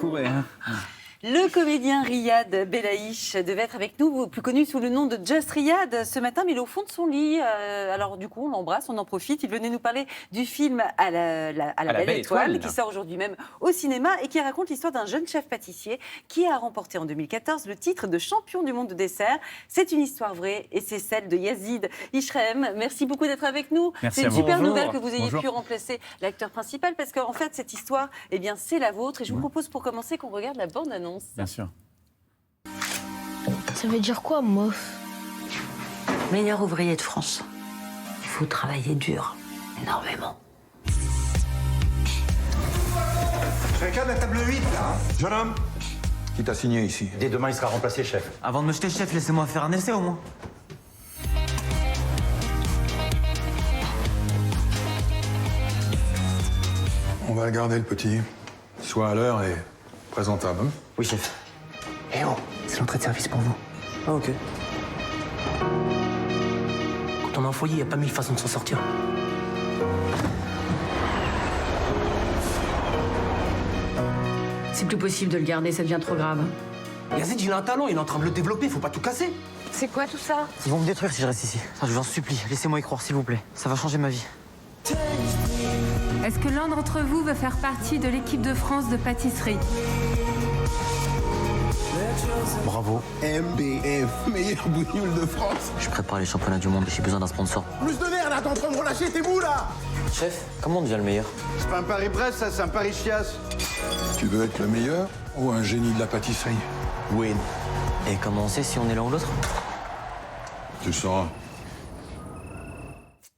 Pourrait, hein. Le comédien Riyad Belaïch devait être avec nous, plus connu sous le nom de Just Riyad, ce matin, mais il est au fond de son lit. Alors du coup, on l'embrasse, on en profite. Il venait nous parler du film à la Belle Étoile, qui sort aujourd'hui même au cinéma et qui raconte l'histoire d'un jeune chef pâtissier qui a remporté en 2014 le titre de champion du monde de dessert. C'est une histoire vraie et c'est celle de Yazid Ishrem. Merci beaucoup d'être avec nous. Merci c'est une super Bonjour. nouvelle que vous ayez Bonjour. pu remplacer l'acteur principal parce qu'en fait, cette histoire, eh bien, c'est la vôtre. Et je vous propose pour commencer qu'on regarde la bande-annonce. Bien sûr. Ça veut dire quoi, mof? Meilleur ouvrier de France. Il faut travailler dur, énormément. C'est le cas de la table 8, là. Hein. Jeune homme, qui t'a signé ici? Dès demain, il sera remplacé, chef. Avant de me jeter, chef, laissez-moi faire un essai au moins. On va le garder, le petit. Sois à l'heure et présentable. Hein. Oui, chef. Eh oh, c'est l'entrée de service pour vous. Ah, ok. Quand on est en foyer, il n'y a pas mille façons de s'en sortir. C'est plus possible de le garder, ça devient trop grave. Yazid, il a un talent, il est en train de le développer, faut pas tout casser. C'est quoi tout ça? Ils vont me détruire si je reste ici. Enfin, je vous en supplie, laissez-moi y croire, s'il vous plaît. Ça va changer ma vie. Est-ce que l'un d'entre vous veut faire partie de l'équipe de France de pâtisserie? Bravo. MBF, meilleur bougnoule de France. Je prépare les championnats du monde et j'ai besoin d'un sponsor. Plus de nerfs, là, t'es en train de me relâcher, t'es où, là? Chef, comment on devient le meilleur? C'est pas un Paris-Brest, ça, c'est un Paris-Chiasse. Tu veux être le meilleur ou un génie de la pâtisserie? Win. Et comment on sait si on est l'un ou l'autre? Tu le sauras.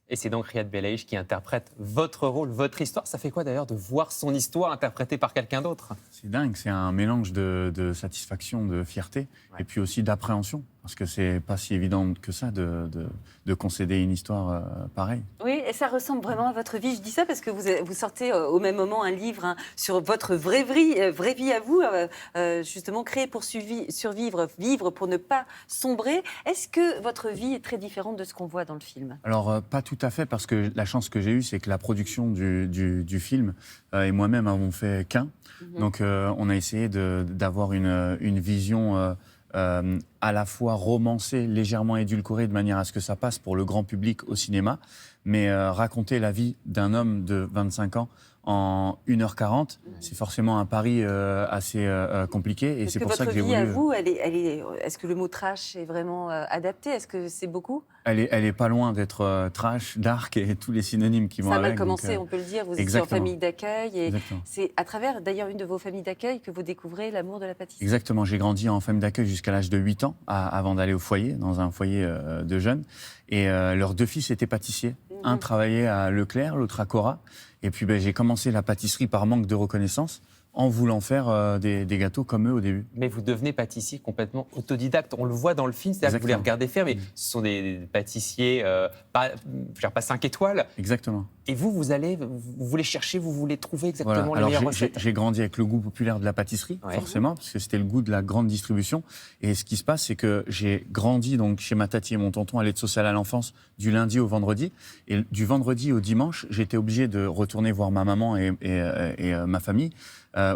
Et c'est donc Riyad Belaïch qui interprète votre rôle, votre histoire. Ça fait quoi d'ailleurs de voir son histoire interprétée par quelqu'un d'autre? C'est dingue, c'est un mélange de satisfaction, de fierté, et puis aussi d'appréhension, parce que c'est pas si évident que ça de concéder une histoire pareille. Oui, et ça ressemble vraiment à votre vie. Je dis ça parce que vous sortez au même moment un livre sur votre vraie vie à vous, justement créé pour survivre, vivre pour ne pas sombrer. Est-ce que votre vie est très différente de ce qu'on voit dans le film? Alors, pas tout à fait, parce que la chance que j'ai eue, c'est que la production du film et moi-même avons fait qu'un. Donc, on a essayé d'avoir une vision à la fois romancée, légèrement édulcorée, de manière à ce que ça passe pour le grand public au cinéma, mais raconter la vie d'un homme de 25 ans en 1h40, c'est forcément un pari assez compliqué. Et c'est pour ça que j'ai voulu... Votre vie à vous, est-ce que le mot trash est vraiment adapté? Est-ce que c'est beaucoup? Elle est pas loin d'être trash, dark et tous les synonymes qui vont avec. Ça a mal commencé, on peut le dire. Vous étiez en famille d'accueil. Et c'est à travers, d'ailleurs, une de vos familles d'accueil que vous découvrez l'amour de la pâtisserie. Exactement. J'ai grandi en famille d'accueil jusqu'à l'âge de 8 ans, avant d'aller au foyer, dans un foyer de jeunes. Et leurs deux fils étaient pâtissiers. Un travaillait à Leclerc, l'autre à Cora. Et puis j'ai commencé la pâtisserie par manque de reconnaissance, en voulant faire des gâteaux comme eux au début. Mais vous devenez pâtissier complètement autodidacte. On le voit dans le film, c'est-à-dire que vous les regardez faire, mais ce sont des pâtissiers pas 5 étoiles. Exactement. Et vous voulez chercher, vous voulez trouver exactement les meilleures recettes. J'ai grandi avec le goût populaire de la pâtisserie, forcément, parce que c'était le goût de la grande distribution. Et ce qui se passe, c'est que j'ai grandi donc, chez ma tati et mon tonton à l'aide sociale à l'enfance du lundi au vendredi. Et du vendredi au dimanche, j'étais obligé de retourner voir ma maman et ma famille,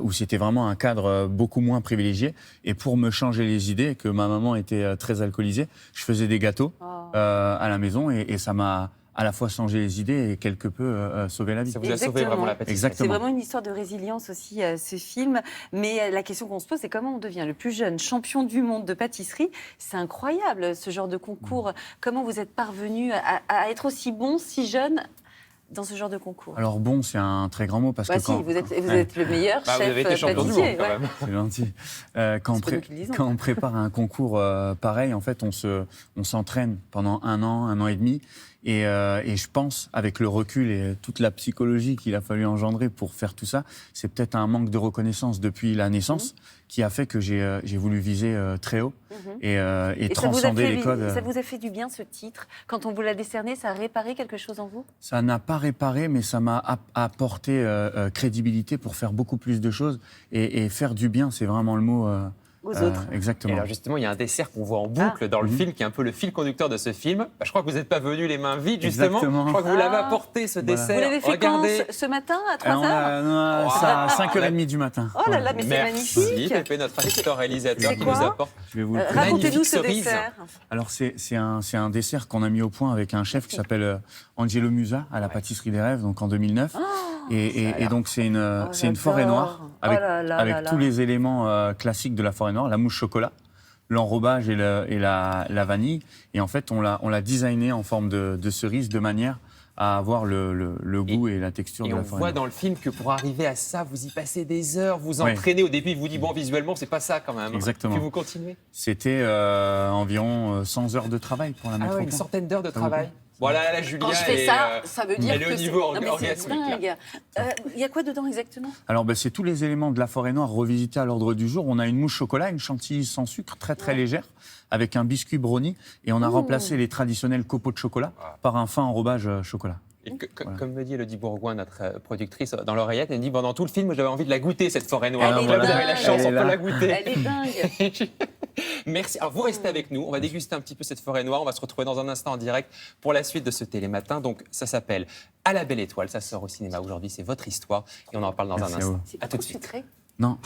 où c'était vraiment un cadre beaucoup moins privilégié. Et pour me changer les idées, que ma maman était très alcoolisée, je faisais des gâteaux à la maison et ça m'a à la fois changer les idées et quelque peu sauver la vie. Ça vous a sauvé vraiment la pâtisserie. Exactement. C'est vraiment une histoire de résilience aussi, ce film. Mais la question qu'on se pose, c'est comment on devient le plus jeune champion du monde de pâtisserie. C'est incroyable, ce genre de concours. Comment vous êtes parvenu à être aussi bon, si jeune dans ce genre de concours? Alors bon, c'est un très grand mot parce que vous êtes le meilleur chef vous avez été champion du pâtissier. monde, quand même. C'est gentil. Quand on prépare un concours pareil, en fait, on s'entraîne pendant un an et demi. Et je pense, avec le recul et toute la psychologie qu'il a fallu engendrer pour faire tout ça, c'est peut-être un manque de reconnaissance depuis la naissance qui a fait que j'ai voulu viser très haut et transcender les codes. Ça vous a fait du bien, ce titre? Quand on vous l'a décerné, ça a réparé quelque chose en vous? Ça n'a pas réparé, mais ça m'a apporté crédibilité pour faire beaucoup plus de choses. Et faire du bien, c'est vraiment le mot... aux autres. Et Exactement. alors justement, il y a un dessert qu'on voit en boucle dans le film, qui est un peu le fil conducteur de ce film. Bah, je crois que vous n'êtes pas venu les mains vides, justement. Exactement. Je crois que vous l'avez apporté, ce dessert. Vous l'avez fait Regardez. quand ce matin, à 3 Alors, heures ça à 5h30 du matin. Oh là là, mais c'est Merci, magnifique. Pépé, notre assistant réalisateur, C'est qui quoi nous apporte. Je vais vous le Racontez-nous Magnifique ce cerise. dessert. Alors, c'est un dessert qu'on a mis au point avec un chef qui s'appelle Angelo Musa à la Pâtisserie des Rêves, donc en 2009. Et donc, c'est une forêt noire avec, avec tous les éléments classiques de la forêt noire, la mousse chocolat, l'enrobage et la vanille. Et en fait, on l'a designé en forme de cerise de manière à avoir le goût et la texture Et de on la forêt voit noire. dans le film que pour arriver à ça, vous y passez des heures, vous Ouais. entraînez. Au début, il vous dit, bon, visuellement, c'est pas ça quand même. Exactement. Puis vous continuez. C'était environ 100 heures de travail pour la mettre au Une point. centaine d'heures de Ça vous travail. plaît Voilà, là, Julia Quand je fais est, ça, ça veut dire elle est que au niveau Non, mais c'est orgasmique. là. dingue. Il y a quoi dedans exactement? Alors, c'est tous les éléments de la forêt noire revisités à l'ordre du jour. On a une mousse chocolat, une chantilly sans sucre, très très légère, avec un biscuit brownie. Et on a remplacé les traditionnels copeaux de chocolat par un fin enrobage chocolat. Et comme me dit Elodie Bourgoin, notre productrice, dans l'oreillette, elle me dit pendant tout le film, j'avais envie de la goûter, cette forêt noire. Elle est Vous avez la dingue. chance, Elle on est peut là. la goûter. Elle est dingue. Merci. Alors, vous restez avec nous. On va déguster un petit peu cette forêt noire. On va se retrouver dans un instant en direct pour la suite de ce Télématin. Donc, ça s'appelle À la belle étoile. Ça sort au cinéma aujourd'hui. C'est votre histoire. Et on en parle dans Merci un à vous. instant. C'est À pas tout trop de suite. sucré? Non.